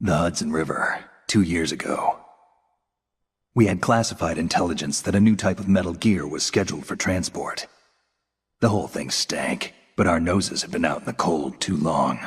The Hudson River, 2 years ago. We had classified intelligence that a new type of metal gear was scheduled for transport. The whole thing stank, but our noses had been out in the cold too long.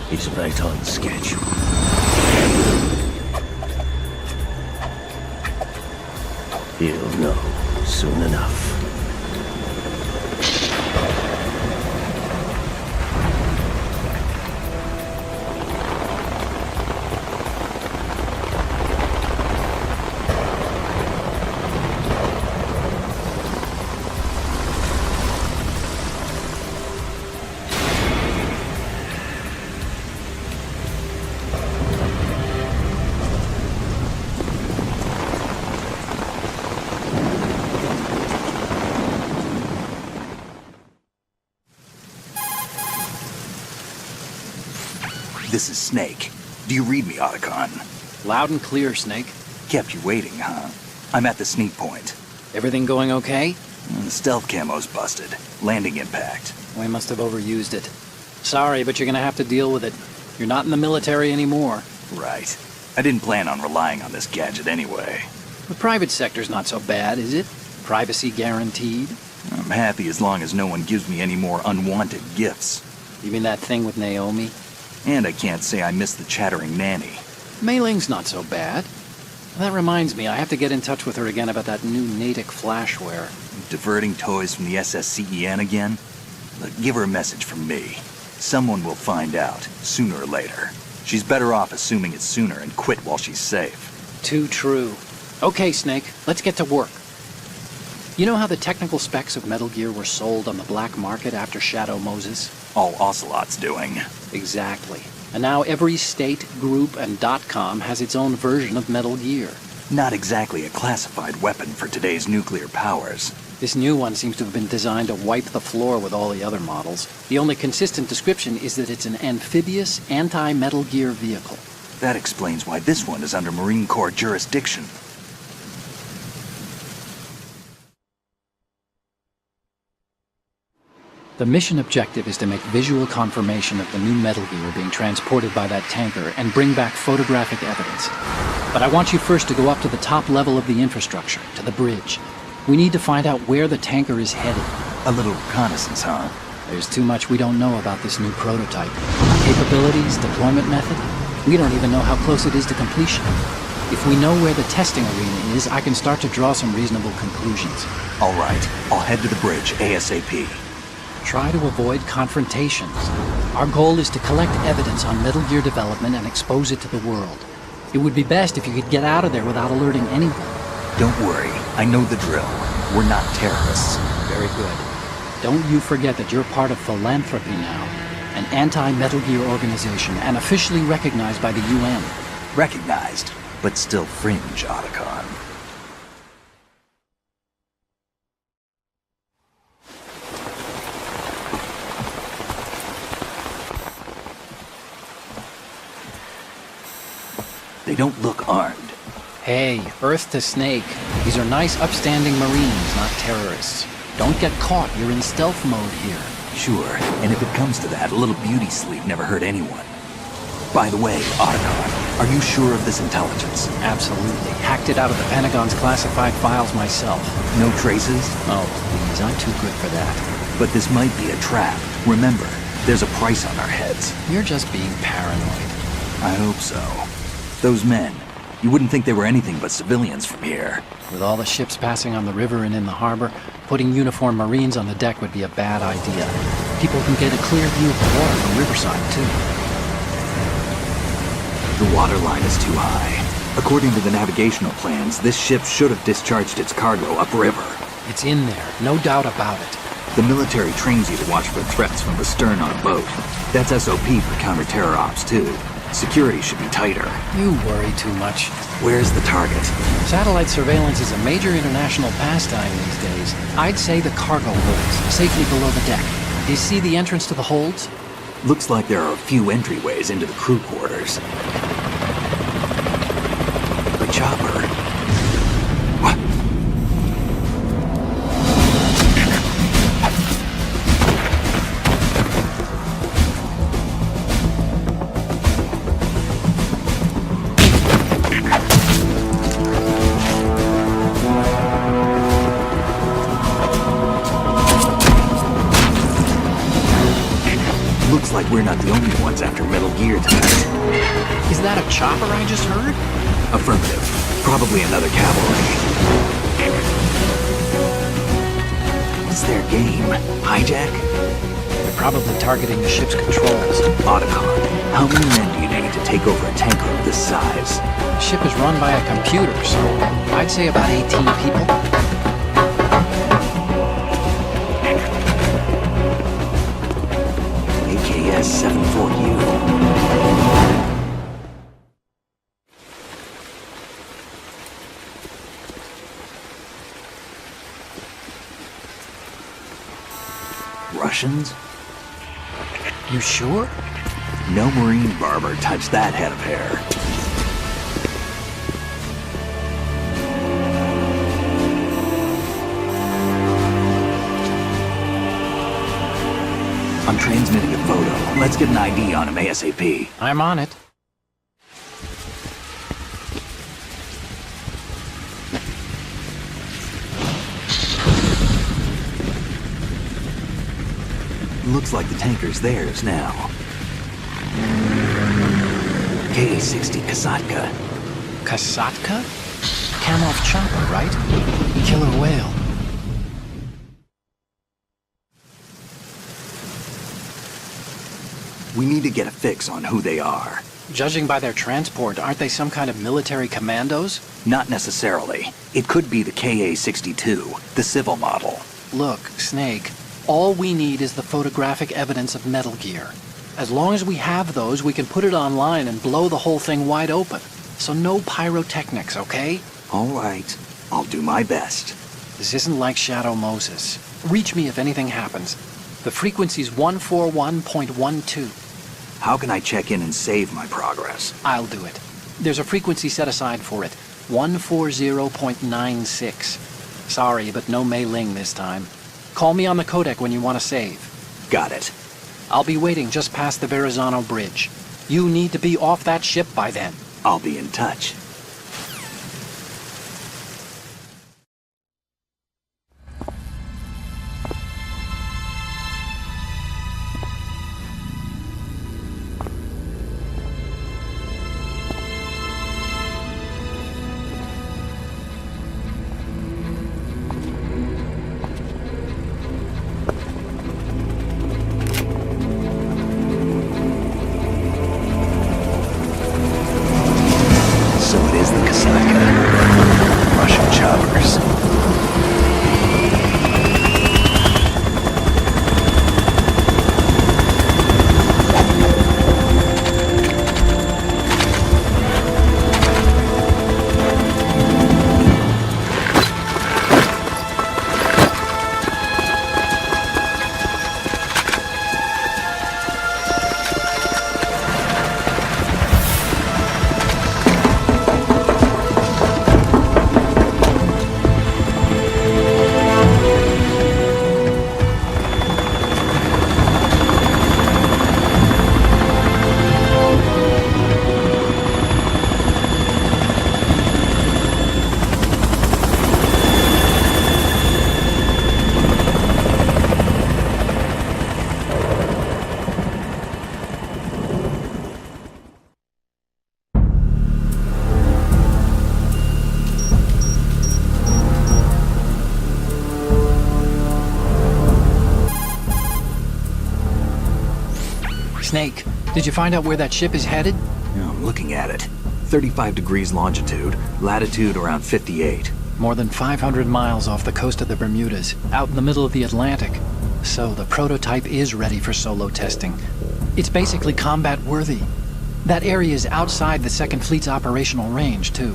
He's right on schedule. He'll know soon enough. This is Snake. Do you read me, Otacon? Loud and clear, Snake. Kept you waiting, huh? I'm at the sneak point. Everything going okay? The stealth camo's busted. Landing impact. We must have overused it. Sorry, but you're gonna have to deal with it. You're not in the military anymore. Right. I didn't plan on relying on this gadget anyway. The private sector's not so bad, is it? Privacy guaranteed? I'm happy as long as no one gives me any more unwanted gifts. You mean that thing with Naomi? And I can't say I miss the chattering nanny. Mei Ling's not so bad. That reminds me, I have to get in touch with her again about that new Natick flashware. Diverting toys from the SSCEN again? Look, give her a message from me. Someone will find out, sooner or later. She's better off assuming it's sooner and quit while she's safe. Too true. Okay, Snake, let's get to work. You know how the technical specs of Metal Gear were sold on the black market after Shadow Moses? All Ocelot's doing. Exactly. And now every state, group, and .com has its own version of Metal Gear. Not exactly a classified weapon for today's nuclear powers. This new one seems to have been designed to wipe the floor with all the other models. The only consistent description is that it's an amphibious, anti-Metal Gear vehicle. That explains why this one is under Marine Corps jurisdiction. The mission objective is to make visual confirmation of the new Metal Gear being transported by that tanker and bring back photographic evidence. But I want you first to go up to the top level of the infrastructure, to the bridge. We need to find out where the tanker is headed. A little reconnaissance, huh? There's too much we don't know about this new prototype. Capabilities, deployment method. We don't even know how close it is to completion. If we know where the testing arena is, I can start to draw some reasonable conclusions. All right, I'll head to the bridge ASAP. Try to avoid confrontations. Our goal is to collect evidence on Metal Gear development and expose it to the world. It would be best if you could get out of there without alerting anyone. Don't worry, I know the drill. We're not terrorists. Very good. Don't you forget that you're part of Philanthropy now, an anti-Metal Gear organization and officially recognized by the UN. Recognized, but still fringe, Otacon. They don't look armed. Hey, Earth to Snake. These are nice, upstanding Marines, not terrorists. Don't get caught. You're in stealth mode here. Sure, and if it comes to that, a little beauty sleep never hurt anyone. By the way, Otacon, are you sure of this intelligence? Absolutely. Hacked it out of the Pentagon's classified files myself. No traces? Oh, please, I'm too good for that. But this might be a trap. Remember, there's a price on our heads. You're just being paranoid. I hope so. Those men, you wouldn't think they were anything but civilians from here. With all the ships passing on the river and in the harbor, putting uniformed Marines on the deck would be a bad idea. People can get a clear view of the water from Riverside, too. The water line is too high. According to the navigational plans, this ship should have discharged its cargo upriver. It's in there, no doubt about it. The military trains you to watch for threats from the stern on a boat. That's SOP for counter-terror ops, too. Security should be tighter. You worry too much. Where's the target? Satellite surveillance is a major international pastime these days. I'd say the cargo holds, safely below the deck. Do you see the entrance to the holds? Looks like there are a few entryways into the crew quarters. The chopper. What? Looks like we're not the only ones after Metal Gear tonight. Is that a chopper I just heard? Affirmative. Probably another cavalry. What's their game? Hijack? They're probably targeting the ship's controls. Otacon, how many men do you need to take over a tanker of this size? The ship is run by a computer, so I'd say about 18 people. AKS 74U. Russians? You sure? No Marine barber touched that head of hair. I'm transmitting a photo. Let's get an ID on him ASAP. I'm on it. Looks like the tanker's theirs now. K-60 Kasatka. Kasatka? Kamov chopper, right? Killer whale. We need to get a fix on who they are. Judging by their transport, aren't they some kind of military commandos? Not necessarily. It could be the KA-62, the civil model. Look, Snake, all we need is the photographic evidence of Metal Gear. As long as we have those, we can put it online and blow the whole thing wide open. So no pyrotechnics, okay? All right. I'll do my best. This isn't like Shadow Moses. Reach me if anything happens. The frequency's 141.12. How can I check in and save my progress? I'll do it. There's a frequency set aside for it. 140.96. Sorry, but no Mei Ling this time. Call me on the codec when you want to save. Got it. I'll be waiting just past the Verrazano Bridge. You need to be off that ship by then. I'll be in touch. Snake, did you find out where that ship is headed? Yeah, I'm looking at it. 35 degrees longitude, latitude around 58. More than 500 miles off the coast of the Bermudas, out in the middle of the Atlantic. So the prototype is ready for solo testing. It's basically combat-worthy. That area is outside the Second Fleet's operational range, too.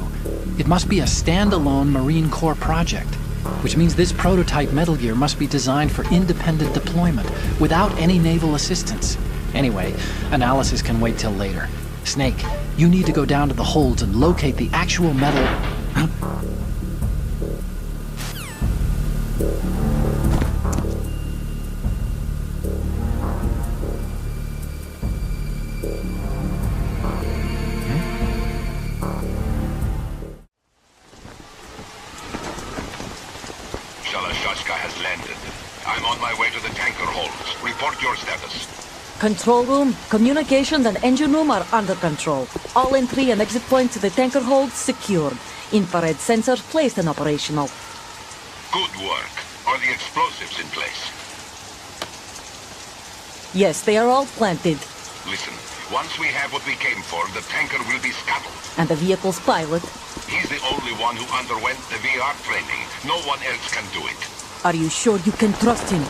It must be a standalone Marine Corps project, which means this prototype Metal Gear must be designed for independent deployment, without any naval assistance. Anyway, analysis can wait till later. Snake, you need to go down to the holds and locate the actual metal... has landed. I'm on my way to the tanker holds. Report your status. Control room, communications and engine room are under control. All entry and exit points to the tanker hold secured. Infrared sensors placed and operational. Good work. Are the explosives in place? Yes, they are all planted. Listen, once we have what we came for, the tanker will be scuttled. And the vehicle's pilot? He's the only one who underwent the VR training. No one else can do it. Are you sure you can trust him?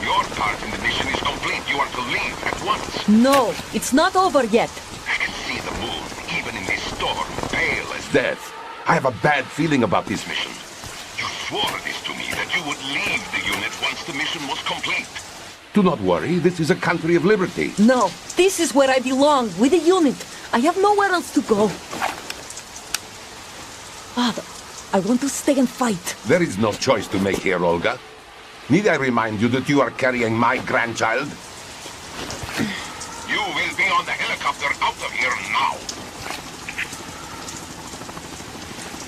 Your part in the mission is complete. You are to leave at once. No, it's not over yet. I can see the moon, even in this storm, pale as death. I have a bad feeling about this mission. You swore this to me, that you would leave the unit once the mission was complete. Do not worry, this is a country of liberty. No, this is where I belong, with the unit. I have nowhere else to go. Father, I want to stay and fight. There is no choice to make here, Olga. Need I remind you that you are carrying my grandchild? You will be on the helicopter out of here now.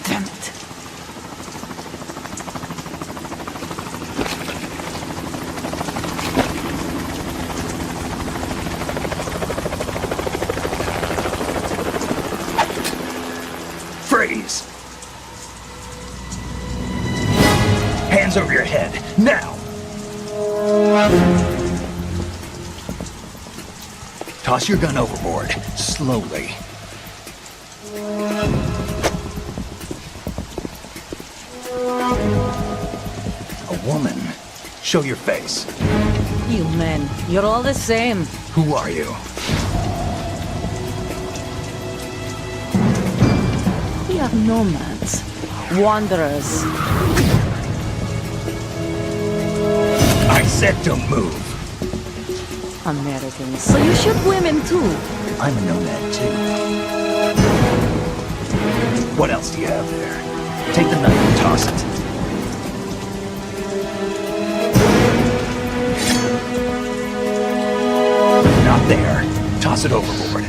Damn it. Freeze! Hands over your head, now! Toss your gun overboard, slowly. A woman. Show your face. You men, you're all the same. Who are you? We are nomads. Wanderers. I said don't move. Americans. So you shoot women too. I'm a nomad too. What else do you have there? Take the knife and toss it. Not there. Toss it overboard.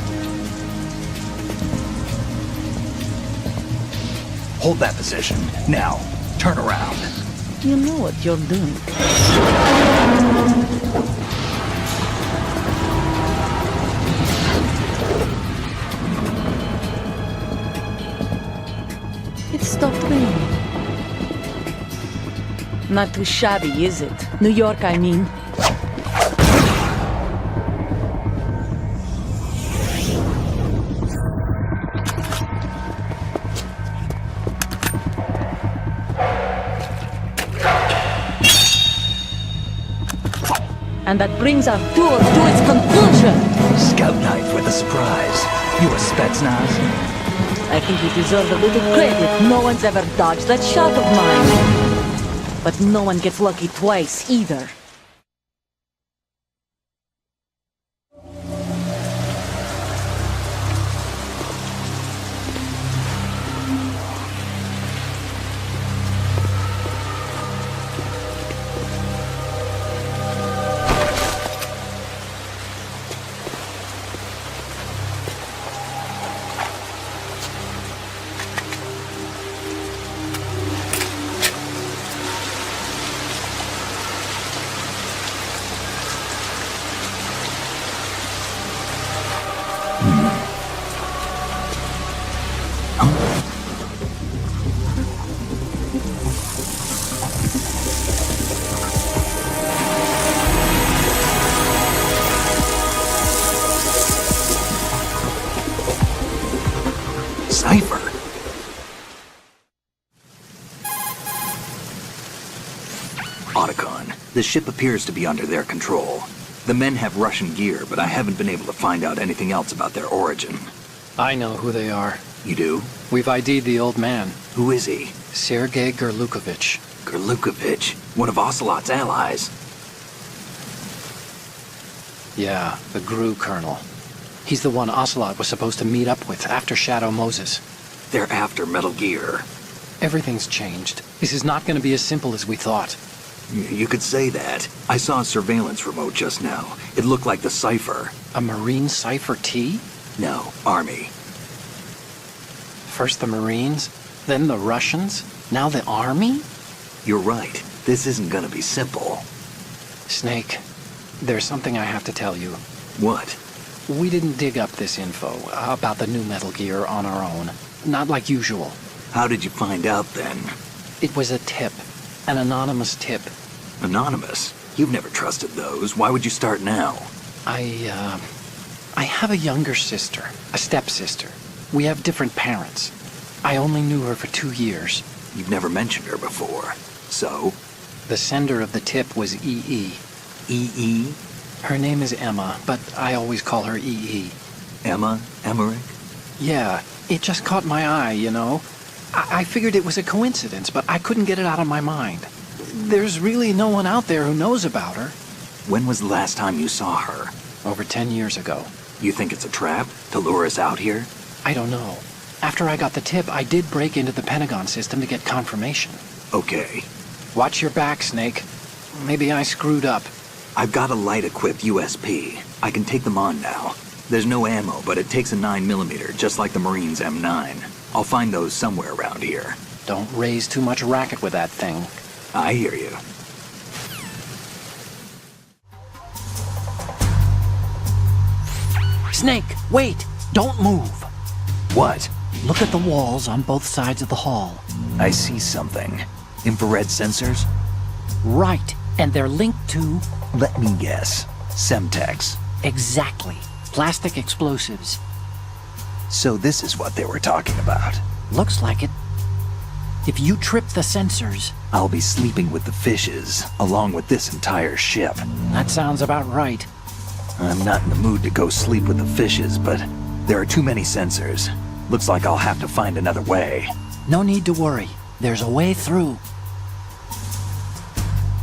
Hold that position. Now, turn around. You know what you're doing. It stopped raining. Not too shabby, is it? New York, I mean. And that brings our tour to its conclusion. Scout knife with a surprise. You a Spetsnaz? I think you deserve a little credit. No one's ever dodged that shot of mine. But no one gets lucky twice, either. Cipher. Otacon, the ship appears to be under their control. The men have Russian gear, but I haven't been able to find out anything else about their origin. I know who they are. You do? We've ID'd the old man, Who is he? Sergei Gerlukovich. Gerlukovich, one of Ocelot's allies. Yeah, the GRU colonel. He's the one Ocelot was supposed to meet up with after Shadow Moses. They're after Metal Gear. Everything's changed. This is not going to be as simple as we thought. You could say that. I saw a surveillance remote just now. It looked like the cipher. A Marine Cipher T? No, Army. First the Marines, then the Russians, now the Army? You're right. This isn't gonna be simple. Snake, there's something I have to tell you. What? We didn't dig up this info about the new Metal Gear on our own. Not like usual. How did you find out then? It was a tip. An anonymous tip. Anonymous? You've never trusted those. Why would you start now? I have a younger sister, a stepsister. We have different parents. I only knew her for 2 years. You've never mentioned her before. So? The sender of the tip was EE. EE? Her name is Emma, but I always call her EE. Emma? Emmerich? Yeah, it just caught my eye, you know. I figured it was a coincidence, but I couldn't get it out of my mind. There's really no one out there who knows about her. When was the last time you saw her? Over 10 years ago. You think it's a trap? To lure us out here? I don't know. After I got the tip, I did break into the Pentagon system to get confirmation. Okay. Watch your back, Snake. Maybe I screwed up. I've got a light-equipped USP. I can take them on now. There's no ammo, but it takes a 9mm, just like the Marines' M9. I'll find those somewhere around here. Don't raise too much racket with that thing. I hear you. Snake, wait! Don't move! What? Look at the walls on both sides of the hall. I see something. Infrared sensors? Right, and they're linked to... Let me guess. Semtex. Exactly. Plastic explosives. So this is what they were talking about. Looks like it. If you trip the sensors... I'll be sleeping with the fishes, along with this entire ship. That sounds about right. I'm not in the mood to go sleep with the fishes, but there are too many sensors. Looks like I'll have to find another way. No need to worry. There's a way through.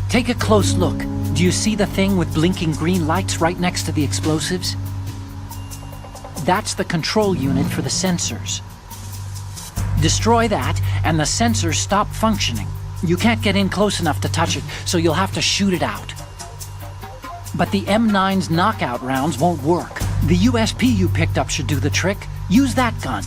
Take a close look. Do you see the thing with blinking green lights right next to the explosives? That's the control unit for the sensors. Destroy that, and the sensors stop functioning. You can't get in close enough to touch it, so you'll have to shoot it out. But the M9's knockout rounds won't work. The USP you picked up should do the trick. Use that gun.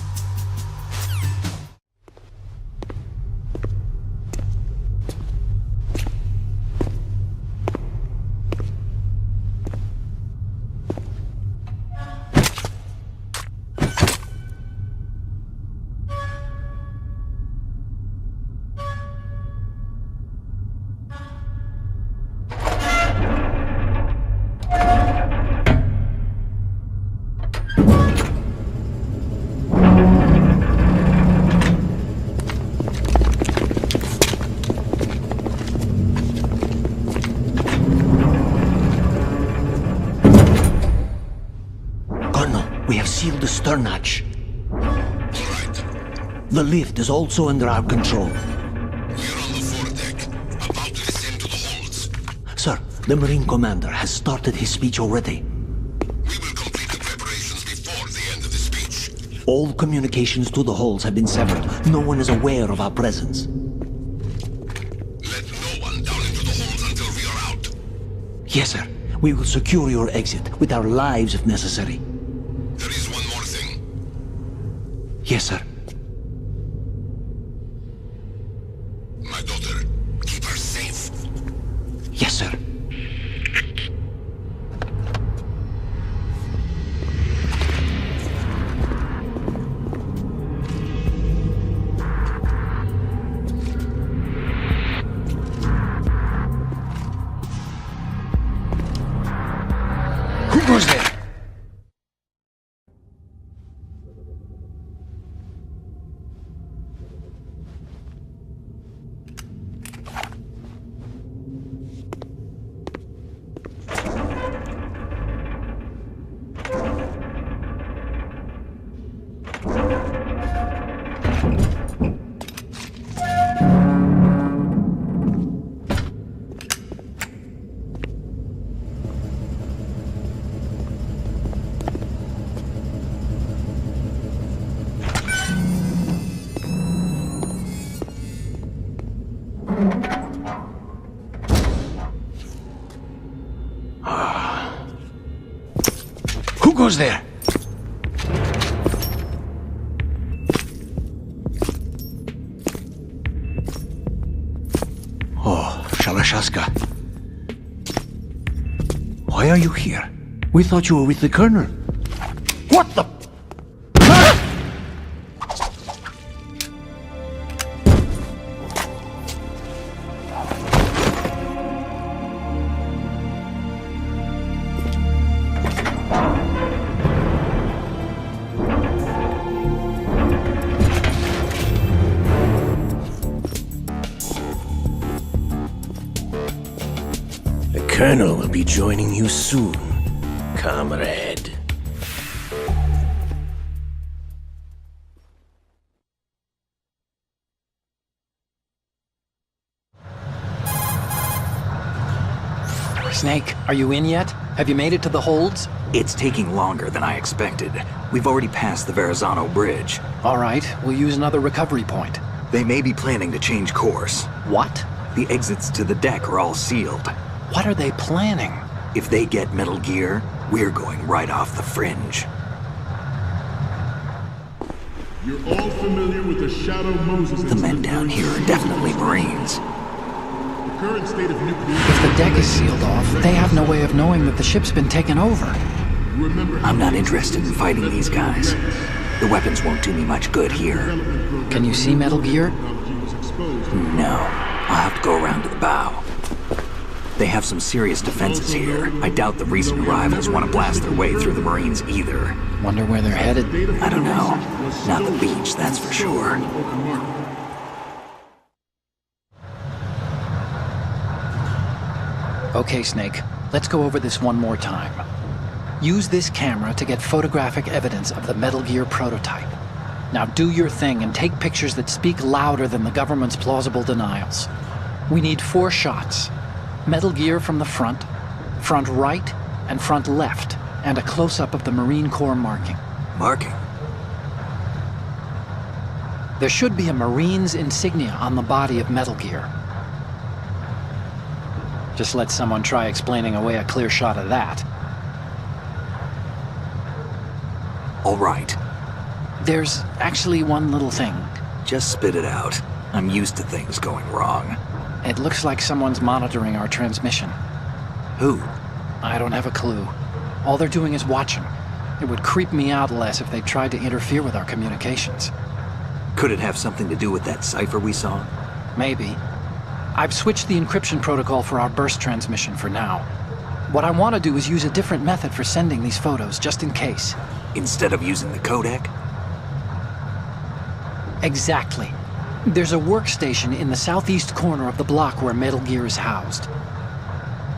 Sealed the stern hatch. The lift is also under our control. We're on the foredeck, about to descend to the holds. Sir, the Marine Commander has started his speech already. We will complete the preparations before the end of the speech. All communications to the holds have been severed. No one is aware of our presence. Let no one down into the holds until we are out. Yes, sir. We will secure your exit with our lives if necessary. There is one more thing. Yes, sir. My daughter, keep her safe. Yes, sir. Who goes there? Who goes there? Oh, Shalashaska. Why are you here? We thought you were with the Colonel. What the? The Colonel will be joining you soon, comrade. Snake, are you in yet? Have you made it to the holds? It's taking longer than I expected. We've already passed the Verrazano Bridge. All right, we'll use another recovery point. They may be planning to change course. What? The exits to the deck are all sealed. What are they planning? If they get Metal Gear, we're going right off the fringe. You're all familiar with the Shadow Moses The men down here are definitely Marines. The current state of nuclear... If the deck is sealed off, they have no way of knowing that the ship's been taken over. I'm not interested in fighting these guys. The weapons won't do me much good here. Can you see Metal Gear? No. I'll have to go around to the bow. They have some serious defenses here. I doubt the recent arrivals want to blast their way through the Marines either. Wonder where they're headed? I don't know. Not the beach, that's for sure. Okay, Snake. Let's go over this one more time. Use this camera to get photographic evidence of the Metal Gear prototype. Now do your thing and take pictures that speak louder than the government's plausible denials. We need 4 shots. Metal Gear from the front right, and front left, and a close-up of the Marine Corps marking. Marking? There should be a Marine's insignia on the body of Metal Gear. Just let someone try explaining away a clear shot of that. All right. There's actually one little thing. Just spit it out. I'm used to things going wrong. It looks like someone's monitoring our transmission. Who? I don't have a clue. All they're doing is watching. It would creep me out less if they tried to interfere with our communications. Could it have something to do with that cipher we saw? Maybe. I've switched the encryption protocol for our burst transmission for now. What I want to do is use a different method for sending these photos, just in case. Instead of using the codec? Exactly. There's a workstation in the southeast corner of the block where Metal Gear is housed.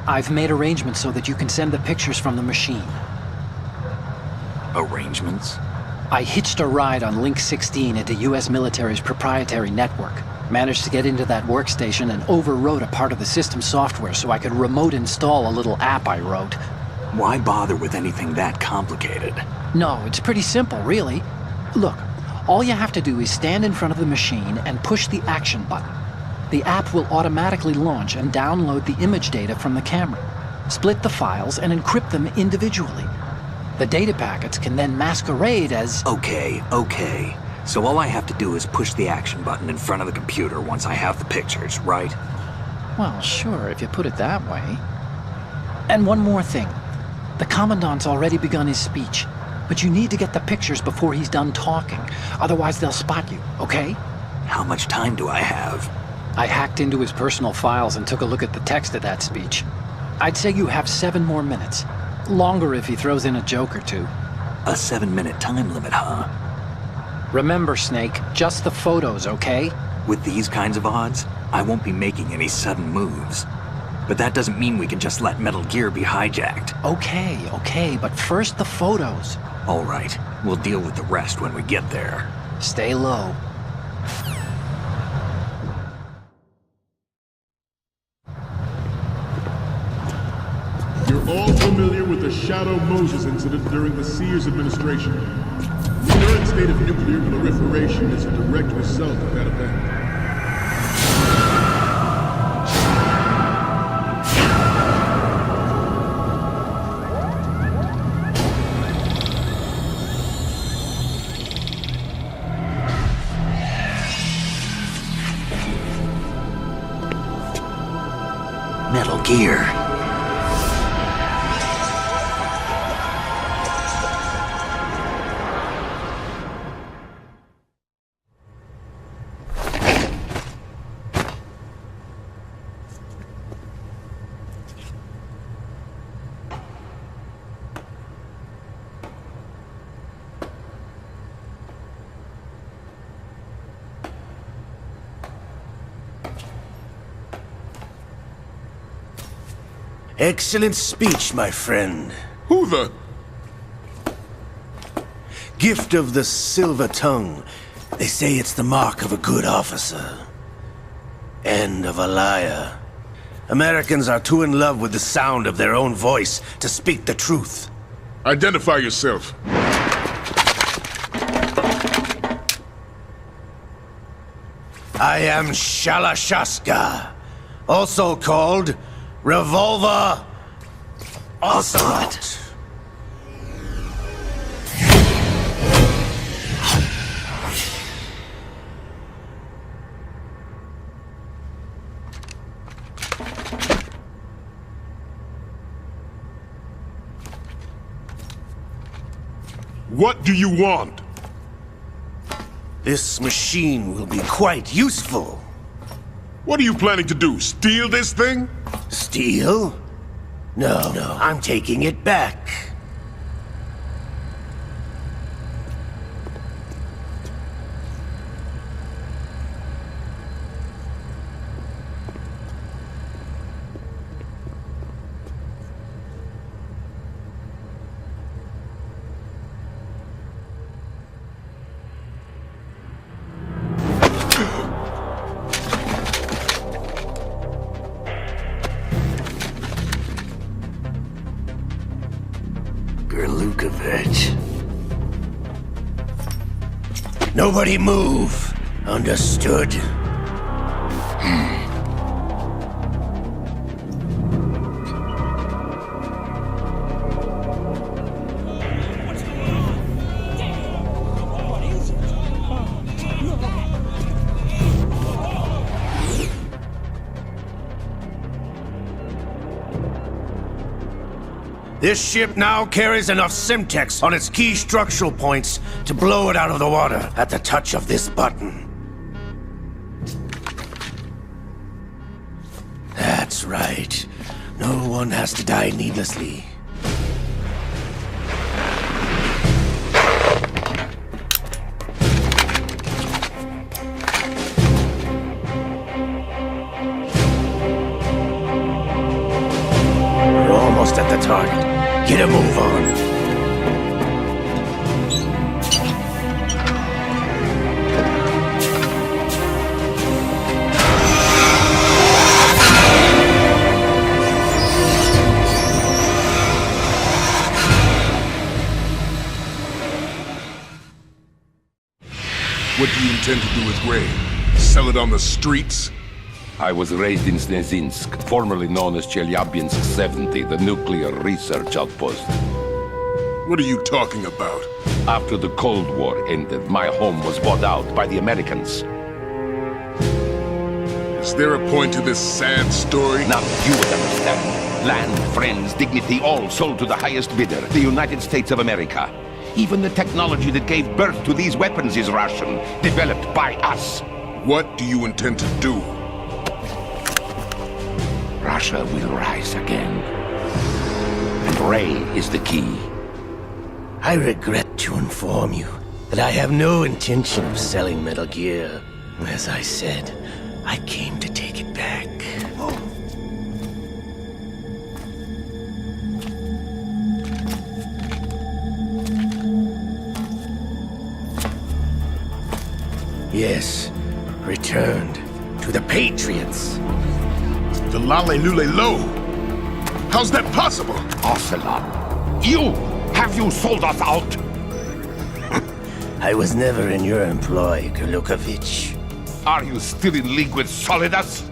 I've made arrangements so that you can send the pictures from the machine. Arrangements? I hitched a ride on Link 16 into US military's proprietary network. Managed to get into that workstation and overwrote a part of the system software so I could remote install a little app I wrote. Why bother with anything that complicated? No, it's pretty simple, really. Look, all you have to do is stand in front of the machine and push the action button. The app will automatically launch and download the image data from the camera, split the files and encrypt them individually. The data packets can then masquerade as... Okay. So all I have to do is push the action button in front of the computer once I have the pictures, right? Well, sure, if you put it that way. And one more thing. The Commandant's already begun his speech, but you need to get the pictures before he's done talking. Otherwise they'll spot you, okay? How much time do I have? I hacked into his personal files and took a look at the text of that speech. I'd say you have 7 more minutes. Longer if he throws in a joke or two. A 7-minute time limit, huh? Remember, Snake, just the photos, okay? With these kinds of odds, I won't be making any sudden moves. But that doesn't mean we can just let Metal Gear be hijacked. Okay, but first the photos. All right, we'll deal with the rest when we get there. Stay low. You're all familiar with the Shadow Moses incident during the Sears administration. The current state of nuclear proliferation is a direct result of that event. Metal Gear. Excellent speech, my friend. Who the... Gift of the silver tongue. They say it's the mark of a good officer. And of a liar. Americans are too in love with the sound of their own voice to speak the truth. Identify yourself. I am Shalashaska, also called Revolver Ocelot. What do you want? This machine will be quite useful. What are you planning to do, steal this thing? Steal? No, I'm taking it back. Nobody move. Understood? This ship now carries enough Simtex on its key structural points to blow it out of the water at the touch of this button. That's right. No one has to die needlessly. We're almost at the target. Get a move on. What do you intend to do with Ray? Sell it on the streets? I was raised in Snezinsk, formerly known as Chelyabinsk 70, the nuclear research outpost. What are you talking about? After the Cold War ended, my home was bought out by the Americans. Is there a point to this sad story? Now you would understand. Land, friends, dignity, all sold to the highest bidder, the United States of America. Even the technology that gave birth to these weapons is Russian, developed by us. What do you intend to do? Russia will rise again. And Ray is the key. I regret to inform you that I have no intention of selling Metal Gear. As I said, I came to take it back. Yes, returned to the Patriots. The Lale Lule Lo? How's that possible? Ocelot, have you sold us out? I was never in your employ, Golukovich. Are you still in league with Solidus?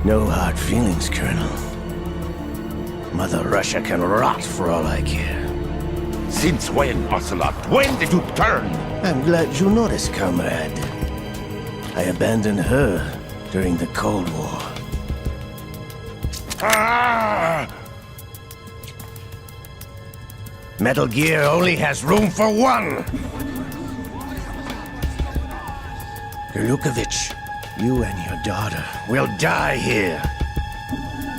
No hard feelings, Colonel. Mother Russia can rot for all I care. Since when, Ocelot? When did you turn? I'm glad you noticed, comrade. I abandoned her during the Cold War. Ah! Metal Gear only has room for one! Golukovich, you and your daughter will die here.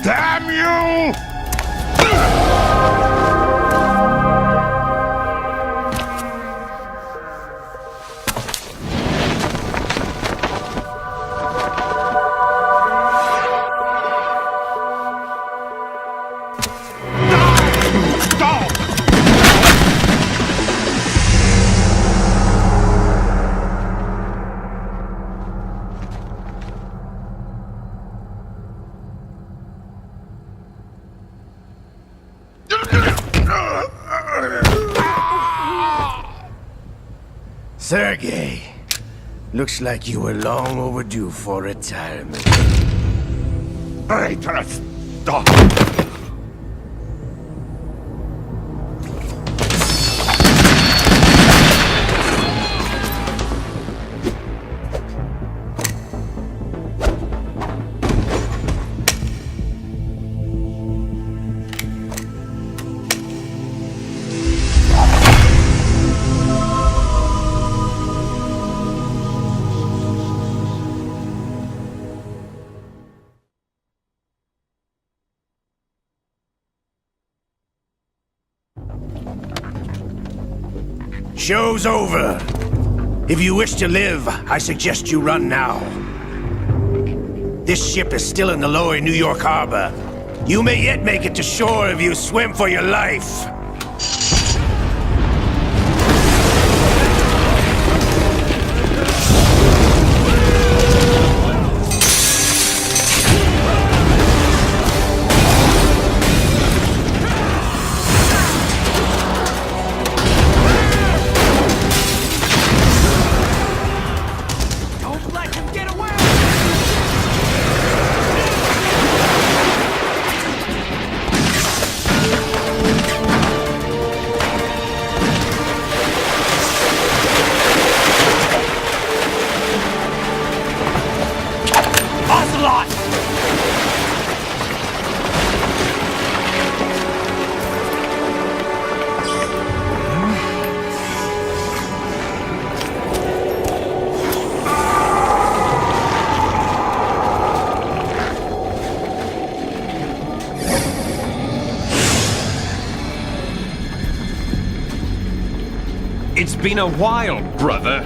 Damn you! Sergei, looks like you were long overdue for retirement. Traitorous dog! Show's over. If you wish to live, I suggest you run now. This ship is still in the lower New York harbor. You may yet make it to shore if you swim for your life. It's been a while, brother.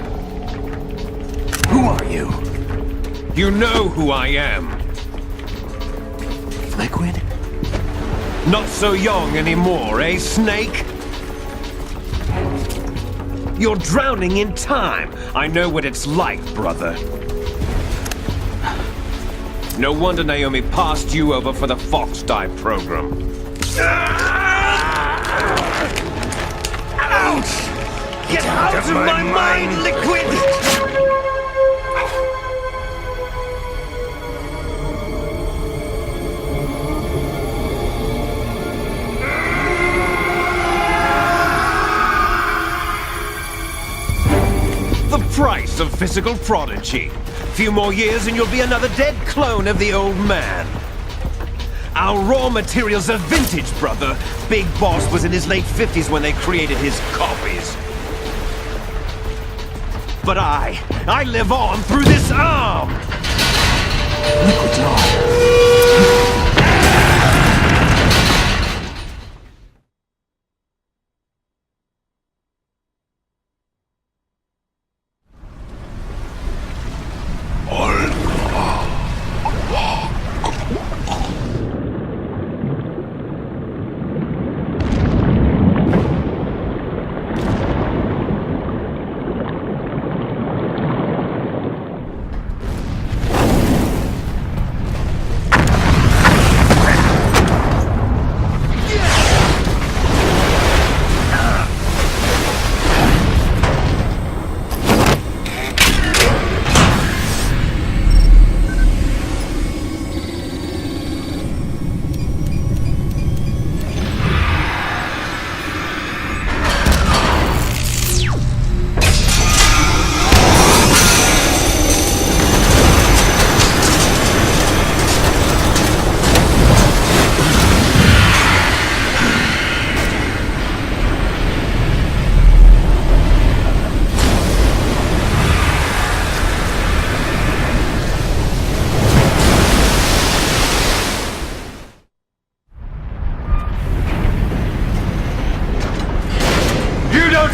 Who are you? You know who I am. Liquid? Not so young anymore, eh, Snake? You're drowning in time. I know what it's like, brother. No wonder Naomi passed you over for the Fox Die program. Ouch! Get out of my mind, Liquid! The price of physical prodigy. Few more years and you'll be another dead clone of the old man. Our raw materials are vintage, brother. Big Boss was in his late 50s when they created his copies. But I live on through this arm! Liquid's on.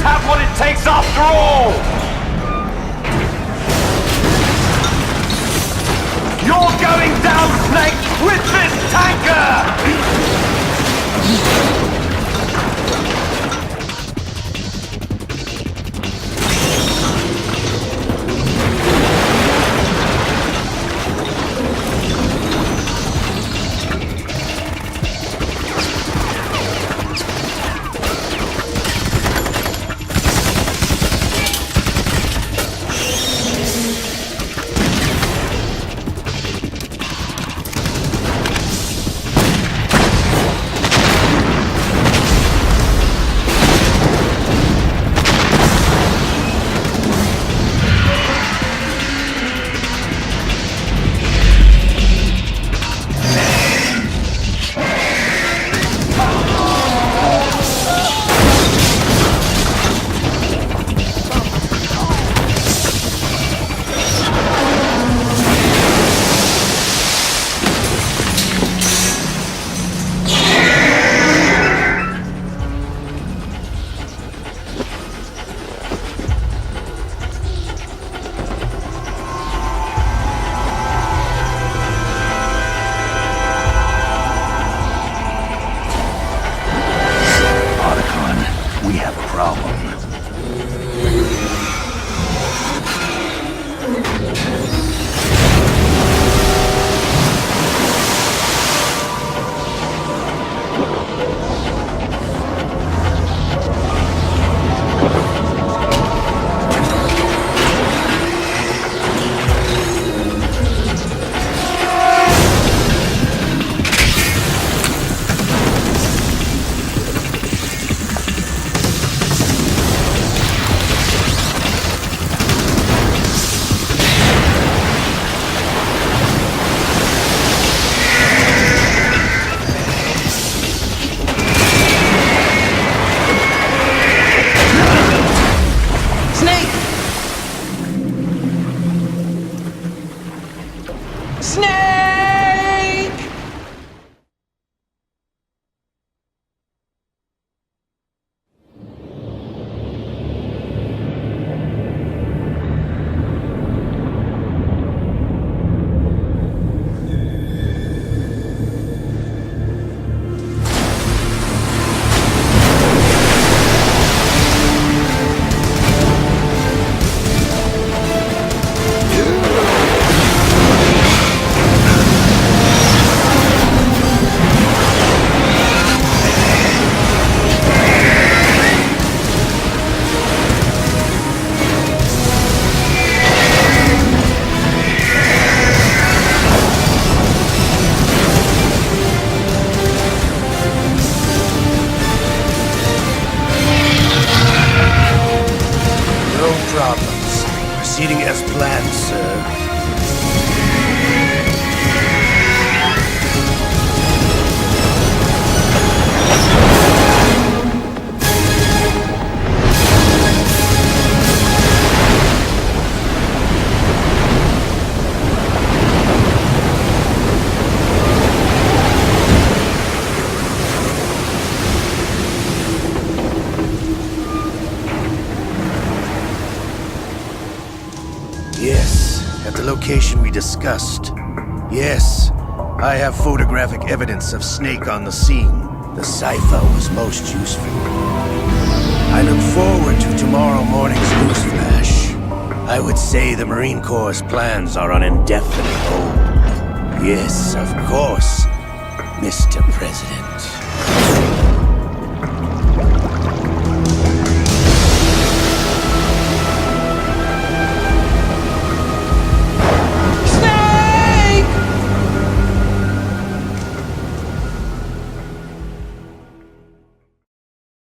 Have what it takes after all! You're going down, Snake, with this tanker! problems. Proceeding as planned, sir. Yes, at the location we discussed. Yes, I have photographic evidence of Snake on the scene. The cipher was most useful. I look forward to tomorrow morning's news flash. I would say the Marine Corps' plans are on indefinite hold. Yes, of course, Mr. President.